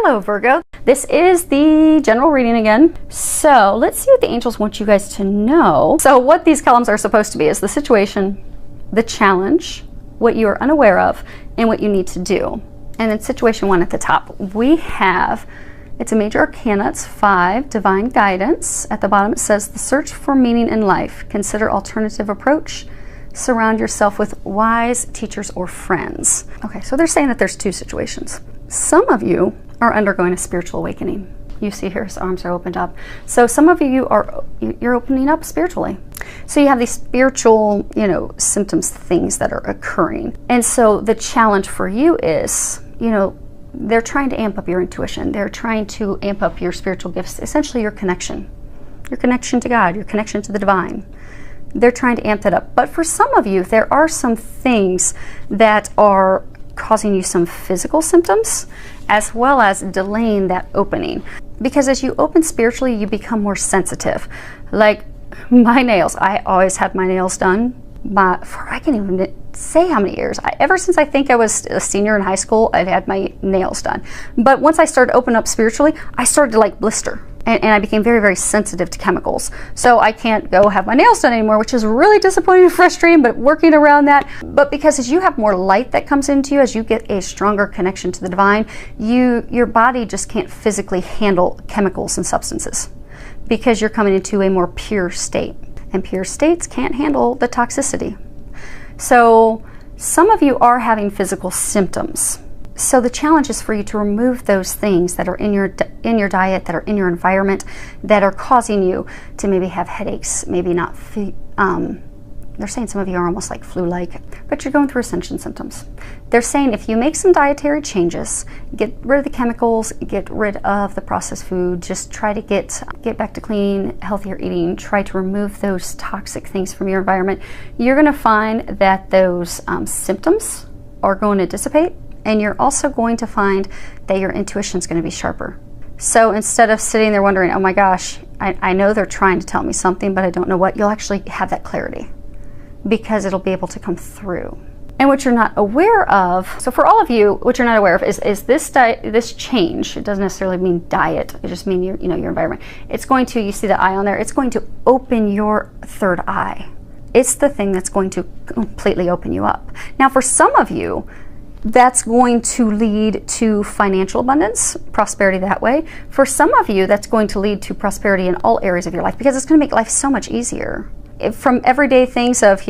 Hello Virgo, this is the general reading again. So let's see what the angels want you guys to know. So what these columns are supposed to be is the situation, the challenge, what you are unaware of, and what you need to do. And then situation 1 at the top, we have, it's a major arcana, it's 5, divine guidance. At the bottom it says the search for meaning in life, consider alternative approach, surround yourself with wise teachers or friends. Okay, so they're saying that there's 2 situations. Some of you are undergoing a spiritual awakening. You see here his arms are opened up. So some of you you're opening up spiritually. So you have these spiritual, symptoms, things that are occurring. And so the challenge for you is, they're trying to amp up your intuition. They're trying to amp up your spiritual gifts, essentially your connection to God, your connection to the divine. They're trying to amp that up. But for some of you, there are some things that are causing you some physical symptoms, as well as delaying that opening. Because as you open spiritually, you become more sensitive. Like my nails, I always had my nails done for, I can't even say how many years. Ever since I think I was a senior in high school, I've had my nails done. But once I started to open up spiritually, I started to blister. And I became very, very sensitive to chemicals. So I can't go have my nails done anymore, which is really disappointing and frustrating, but working around that. But because as you have more light that comes into you, as you get a stronger connection to the divine, your body just can't physically handle chemicals and substances because you're coming into a more pure state. And pure states can't handle the toxicity. So some of you are having physical symptoms. So the challenge is for you to remove those things that are in your diet, that are in your environment, that are causing you to maybe have headaches, maybe not, they're saying some of you are almost like flu-like, but you're going through ascension symptoms. They're saying if you make some dietary changes, get rid of the chemicals, get rid of the processed food, just try to get back to clean, healthier eating, try to remove those toxic things from your environment, you're gonna find that those symptoms are going to dissipate. And you're also going to find that your intuition is going to be sharper. So instead of sitting there wondering, oh my gosh, I know they're trying to tell me something, but I don't know what, you'll actually have that clarity because it'll be able to come through. And what you're not aware of, so for all of you, what you're not aware of is this change. It doesn't necessarily mean diet. It just means your environment. It's going to, you see the eye on there, it's going to open your third eye. It's the thing that's going to completely open you up. Now for some of you, that's going to lead to financial abundance, prosperity that way. For some of you, that's going to lead to prosperity in all areas of your life because it's going to make life so much easier. From everyday things of,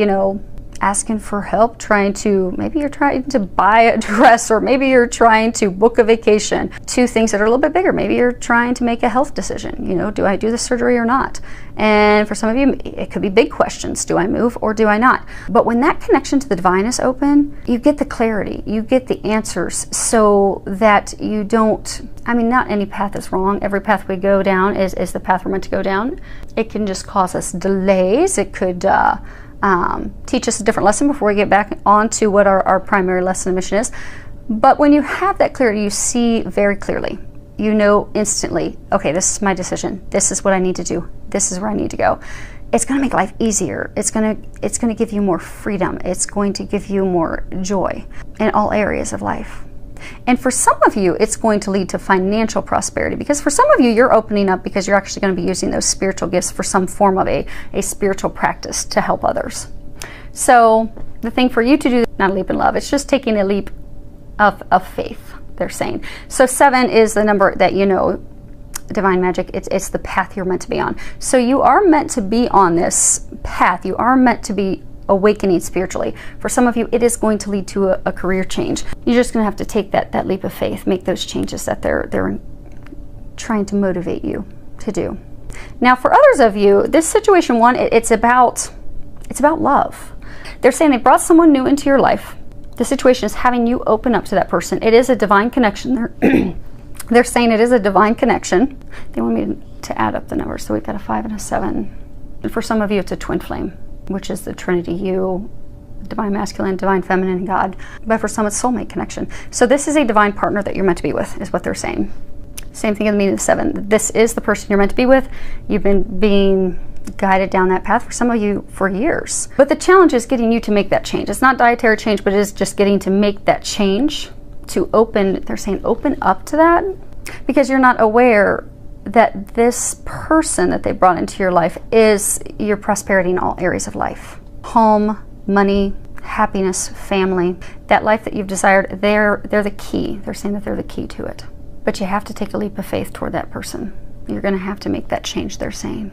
asking for help, maybe you're trying to buy a dress, or maybe you're trying to book a vacation, to things that are a little bit bigger. Maybe you're trying to make a health decision. Do I do the surgery or not? And for some of you, it could be big questions. Do I move or do I not? But when that connection to the divine is open, you get the clarity, you get the answers so that you don't, not any path is wrong. Every path we go down is the path we're meant to go down. It can just cause us delays. It could teach us a different lesson before we get back on to what our primary lesson and mission is. But when you have that clarity, you see very clearly. You know instantly, okay, this is my decision. This is what I need to do. This is where I need to go. It's going to make life easier. It's going to give you more freedom. It's going to give you more joy in all areas of life. And for some of you, it's going to lead to financial prosperity, because for some of you, you're opening up because you're actually going to be using those spiritual gifts for some form of a spiritual practice to help others. So the thing for you to do is not a leap in love. It's just taking a leap of faith, they're saying. So 7 is the number that divine magic, it's the path you're meant to be on. So you are meant to be on this path. You are meant to be awakening spiritually. For some of you, it is going to lead to a career change. You're just going to have to take that leap of faith, make those changes that they're trying to motivate you to do. Now for others of you, this situation 1, it's about love. They're saying they brought someone new into your life. The situation is having you open up to that person. It is a divine connection. They're saying it is a divine connection. They want me to add up the numbers. So we've got a 5 and a 7. And for some of you, it's a twin flame, which is the Trinity, you, divine masculine, divine feminine, and God. But for some, it's soulmate connection. So this is a divine partner that you're meant to be with, is what they're saying. Same thing in the meaning of 7. This is the person you're meant to be with. You've been being guided down that path for some of you for years. But the challenge is getting you to make that change. It's not dietary change, but it is just getting to make that change to open, they're saying open up to that. because you're not aware that this person that they brought into your life is your prosperity in all areas of life. Home, money, happiness, family, that life that you've desired, they're the key. They're saying that they're the key to it. But you have to take a leap of faith toward that person. You're going to have to make that change, they're saying.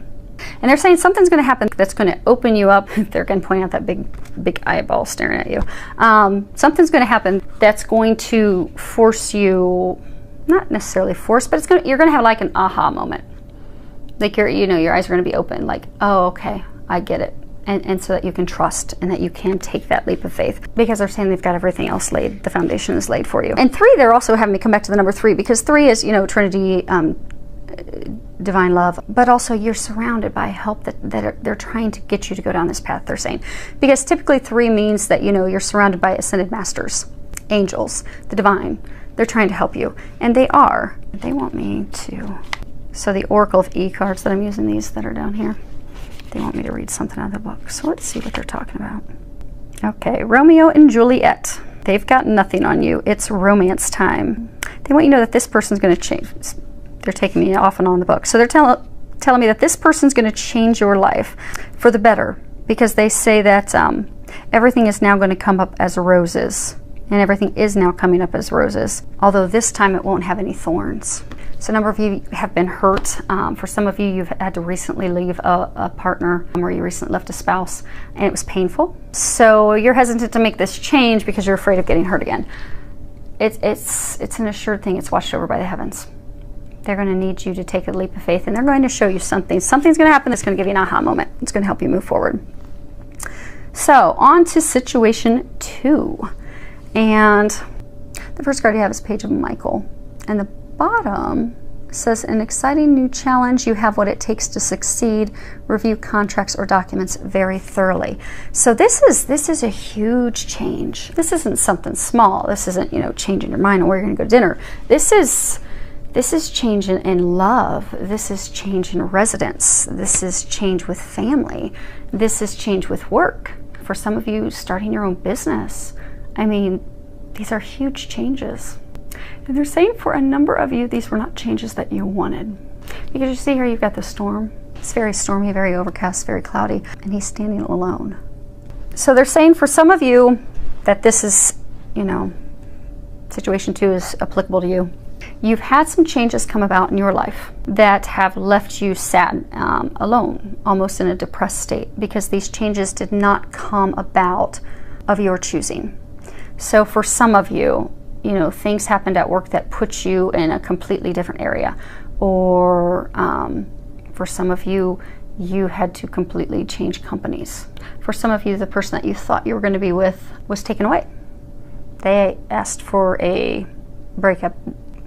And they're saying something's going to happen that's going to open you up. They're going to point out that big eyeball staring at you. Something's going to happen that's going to force you, not necessarily force, but you're going to have like an aha moment. Like your eyes are going to be open, like, oh, okay, I get it. And so that you can trust and that you can take that leap of faith, because they're saying they've got everything else laid. The foundation is laid for you. And 3, they're also having me come back to the number 3, because 3 is, Trinity, divine love, but also you're surrounded by help that they're trying to get you to go down this path, they're saying. Because typically 3 means that, you're surrounded by ascended masters, angels, the divine. They're trying to help you. And they are. They want me to. So the Oracle of E cards that I'm using, these that are down here, they want me to read something out of the book. So let's see what they're talking about. Okay, Romeo and Juliet. They've got nothing on you. It's romance time. They want you to know that this person's going to change. They're taking me off and on the book. So they're telling me that this person's going to change your life for the better, because they say that everything is now going to come up as roses, and everything is now coming up as roses, although this time it won't have any thorns. So a number of you have been hurt. For some of you, you've had to recently leave a partner, or you recently left a spouse, and it was painful. So you're hesitant to make this change because you're afraid of getting hurt again. It's an assured thing. It's watched over by the heavens. They're going to need you to take a leap of faith, and they're going to show you something. Something's going to happen that's going to give you an aha moment. It's going to help you move forward. So on to situation 2. And the first card you have is Page of Michael. And the bottom says, an exciting new challenge. You have what it takes to succeed. Review contracts or documents very thoroughly. So this is a huge change. This isn't something small. This isn't, changing your mind on where you're going to go to dinner. This is change in love. This is change in residence. This is change with family. This is change with work. For some of you, starting your own business. I mean, these are huge changes. And they're saying for a number of you, these were not changes that you wanted. Because you see here, you've got the storm. It's very stormy, very overcast, very cloudy, and he's standing alone. So they're saying for some of you that this is, situation 2 is applicable to you. You've had some changes come about in your life that have left you sad, alone, almost in a depressed state, because these changes did not come about of your choosing. So for some of you, things happened at work that put you in a completely different area. Or for some of you, you had to completely change companies. For some of you, the person that you thought you were going to be with was taken away. They asked for a breakup.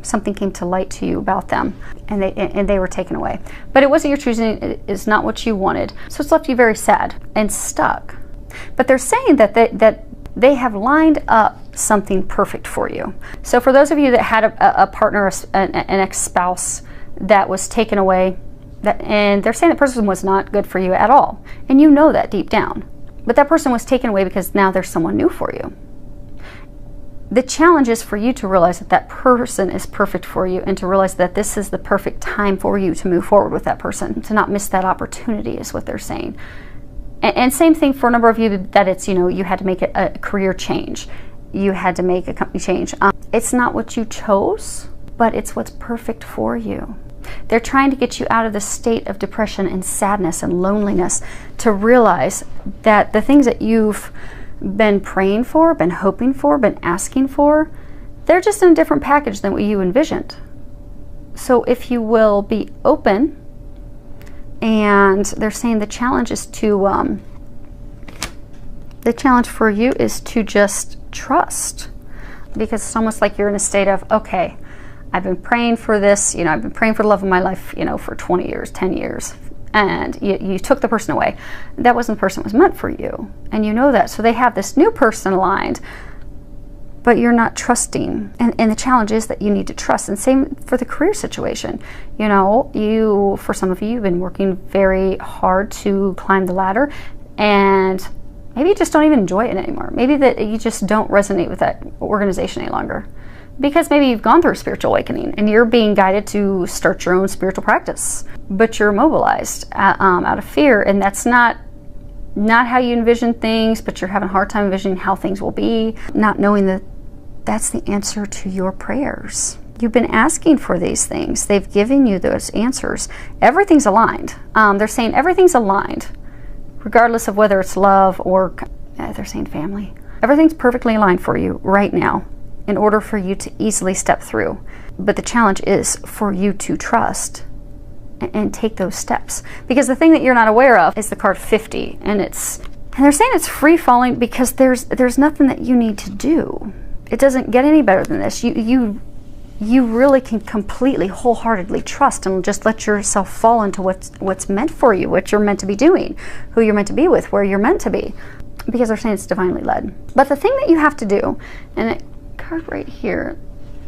Something came to light to you about them, and they were taken away. But it wasn't your choosing. It is not what you wanted. So it's left you very sad and stuck. But they're saying that they have lined up something perfect for you. So for those of you that had a partner, an ex-spouse that was taken away, and they're saying that person was not good for you at all, and you know that deep down. But that person was taken away because now there's someone new for you. The challenge is for you to realize that that person is perfect for you, and to realize that this is the perfect time for you to move forward with that person, to not miss that opportunity is what they're saying. And same thing for a number of you that it's, you had to make a career change. You had to make a company change. It's not what you chose, but it's what's perfect for you. They're trying to get you out of the state of depression and sadness and loneliness, to realize that the things that you've been praying for, been hoping for, been asking for, they're just in a different package than what you envisioned. So if you will be open, and they're saying the challenge is to, the challenge for you is to just trust, because it's almost like you're in a state of, okay, I've been praying for this, I've been praying for the love of my life, for 20 years, 10 years. And you took the person away. That wasn't the person that was meant for you. And you know that. So they have this new person aligned, but you're not trusting. And the challenge is that you need to trust. And same for the career situation. For some of you, you've been working very hard to climb the ladder, and maybe you just don't even enjoy it anymore. Maybe that you just don't resonate with that organization any longer. Because maybe you've gone through a spiritual awakening and you're being guided to start your own spiritual practice, but you're immobilized out of fear, and that's not how you envision things, but you're having a hard time envisioning how things will be, not knowing that that's the answer to your prayers. You've been asking for these things. They've given you those answers. Everything's aligned. They're saying everything's aligned, regardless of whether it's love or, they're saying family. Everything's perfectly aligned for you right now in order for you to easily step through. But the challenge is for you to trust and take those steps. Because the thing that you're not aware of is the card 50. And they're saying it's free falling because there's nothing that you need to do. It doesn't get any better than this. You really can completely, wholeheartedly trust and just let yourself fall into what's meant for you, what you're meant to be doing, who you're meant to be with, where you're meant to be. Because they're saying it's divinely led. But the thing that you have to do, and it card right here,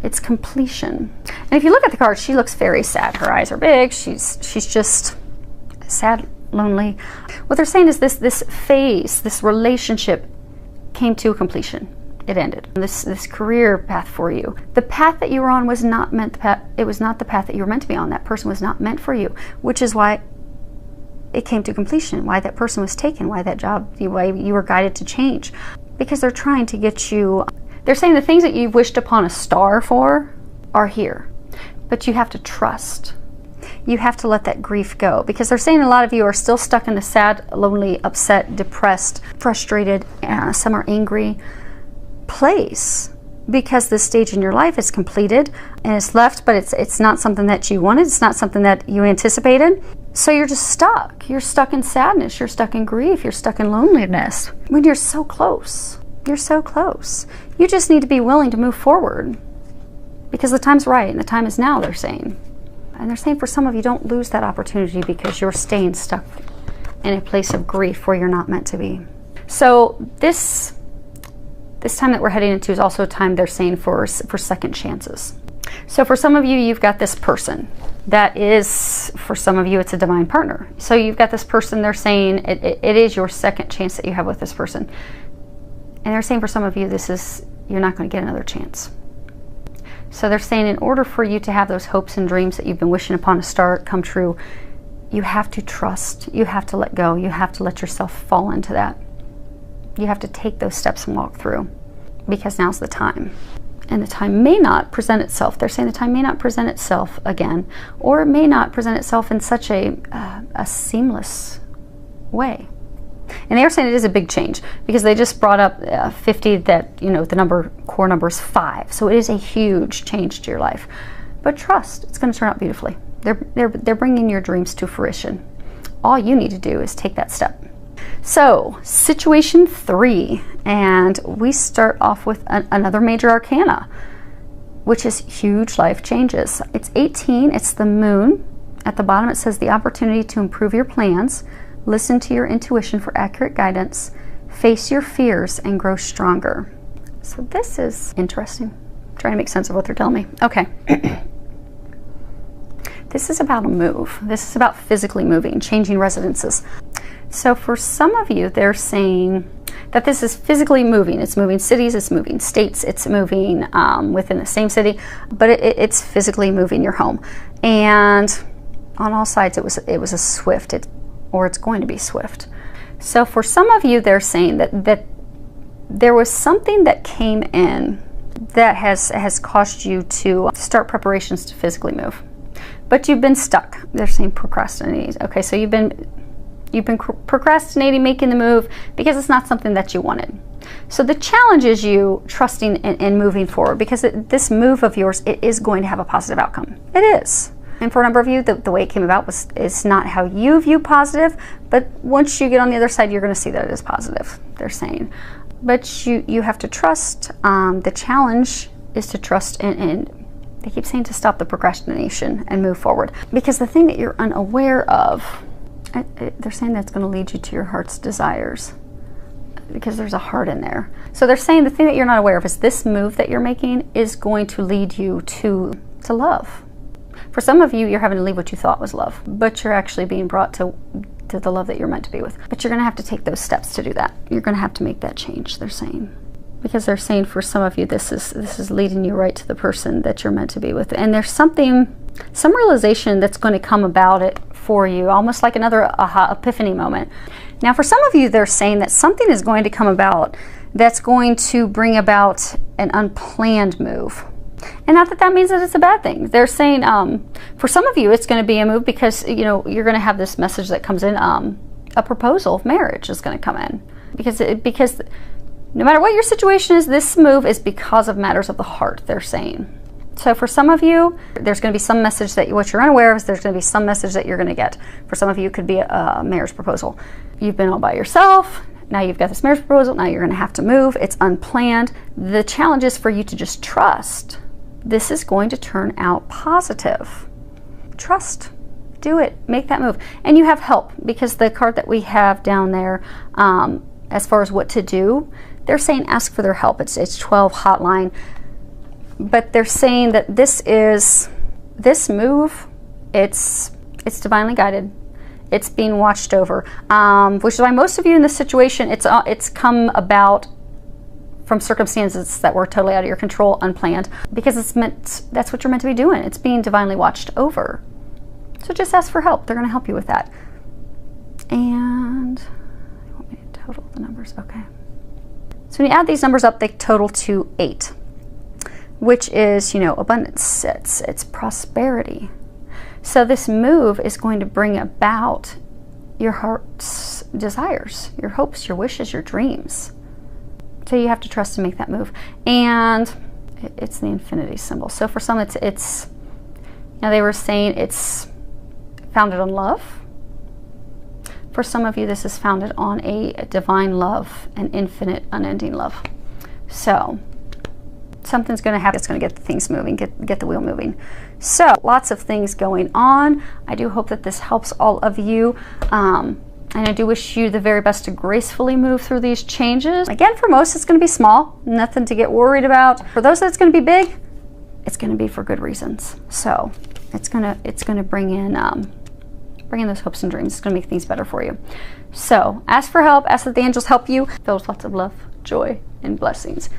it's completion. And if you look at the card, she looks very sad. Her eyes are big. She's just sad, lonely. What they're saying is this phase, this relationship came to a completion. It ended. This career path for you. The path that you were on was not meant it was not the path that you were meant to be on. That person was not meant for you, which is why it came to completion, why that person was taken, why that job, why you were guided to change. Because they're trying to get you. They're saying the things that you've wished upon a star for are here, but you have to trust. You have to let that grief go, because they're saying a lot of you are still stuck in the sad, lonely, upset, depressed, frustrated, some are angry place, because this stage in your life is completed and it's left, but it's not something that you wanted. It's not something that you anticipated. So you're just stuck. You're stuck in sadness. You're stuck in grief. You're stuck in loneliness when you're so close. You're so close. You just need to be willing to move forward, because the time's right and the time is now, they're saying. And they're saying for some of you, don't lose that opportunity because you're staying stuck in a place of grief where you're not meant to be. So this time that we're heading into is also a time, they're saying, for second chances. So for some of you, you've got this person that is, for some of you, it's a divine partner. So you've got this person, they're saying it is your second chance that you have with this person. And they're saying for some of you, you're not going to get another chance. So they're saying in order for you to have those hopes and dreams that you've been wishing upon a star come true, you have to trust, you have to let go, you have to let yourself fall into that. You have to take those steps and walk through, because now's the time. And the time may not present itself. They're saying the time may not present itself again, or it may not present itself in such a seamless way. And they are saying it is a big change, because they just brought up 50, that, the core number is 5. So it is a huge change to your life. But trust, it's going to turn out beautifully. They're bringing your dreams to fruition. All you need to do is take that step. So, situation 3, and we start off with another major arcana, which is huge life changes. It's 18, it's the moon. At the bottom it says the opportunity to improve your plans, listen to your intuition for accurate guidance, face your fears, and grow stronger. So this is interesting. I'm trying to make sense of what they're telling me. Okay. This is about a move. This is about physically moving, changing residences. So for some of you, they're saying that this is physically moving. It's moving cities, it's moving states, it's moving within the same city, but it's physically moving your home. And on all sides, it was a swift, or it's going to be swift. So for some of you, they're saying that there was something that came in that has caused you to start preparations to physically move. But you've been stuck. They're saying procrastinating. Okay, so you've been procrastinating making the move because it's not something that you wanted. So the challenge is you trusting and moving forward, because this move of yours, it is going to have a positive outcome. It is. And for a number of you, the way it came about is not how you view positive, but once you get on the other side, you're going to see that it is positive, they're saying. But you have to trust. The challenge is to trust, and they keep saying to stop the procrastination and move forward. Because the thing that you're unaware of, they're saying that's going to lead you to your heart's desires, because there's a heart in there. So they're saying the thing that you're not aware of is this move that you're making is going to lead you to love. For some of you, you're having to leave what you thought was love, but you're actually being brought to the love that you're meant to be with. But you're going to have to take those steps to do that. You're going to have to make that change, they're saying. because they're saying for some of you this is leading you right to the person that you're meant to be with. And there's some realization that's going to come about it for you, almost like another aha epiphany moment. Now for some of you, they're saying that something is going to come about that's going to bring about an unplanned move. And not that that means that it's a bad thing. They're saying for some of you, it's going to be a move because, you know, you're going to have this message that comes in, a proposal of marriage is going to come in. Because no matter what your situation is, this move is because of matters of the heart, they're saying. So for some of you, there's going to be some message that what you're unaware of is there's going to be some message that you're going to get. For some of you, it could be a marriage proposal. You've been all by yourself. Now you've got this marriage proposal. Now you're going to have to move. It's unplanned. The challenge is for you to just trust. This is going to turn out positive. Trust. Do it. Make that move. And you have help, because the card that we have down there, as far as what to do, they're saying ask for their help. It's 12 hotline. But they're saying that this move, it's divinely guided. It's being watched over, which is why most of you in this situation, it's come about from circumstances that were totally out of your control, unplanned, because that's what you're meant to be doing. It's being divinely watched over. So just ask for help. They're going to help you with that. And you want me to total the numbers? Okay. So when you add these numbers up, they total to 8, which is, you know, abundance. It's prosperity. So this move is going to bring about your heart's desires, your hopes, your wishes, your dreams. So you have to trust to make that move. And it's the infinity symbol. So for some, it's now they were saying it's founded on love. For some of you, this is founded on a divine love, an infinite, unending love. So something's going to happen. It's going to get things moving, get the wheel moving. So lots of things going on. I do hope that this helps all of you. And I do wish you the very best to gracefully move through these changes. Again, for most, it's going to be small, nothing to get worried about. For those that's going to be big, it's going to be for good reasons. So it's going to bring in those hopes and dreams. It's going to make things better for you. So ask for help. Ask that the angels help you. Filled with lots of love, joy, and blessings.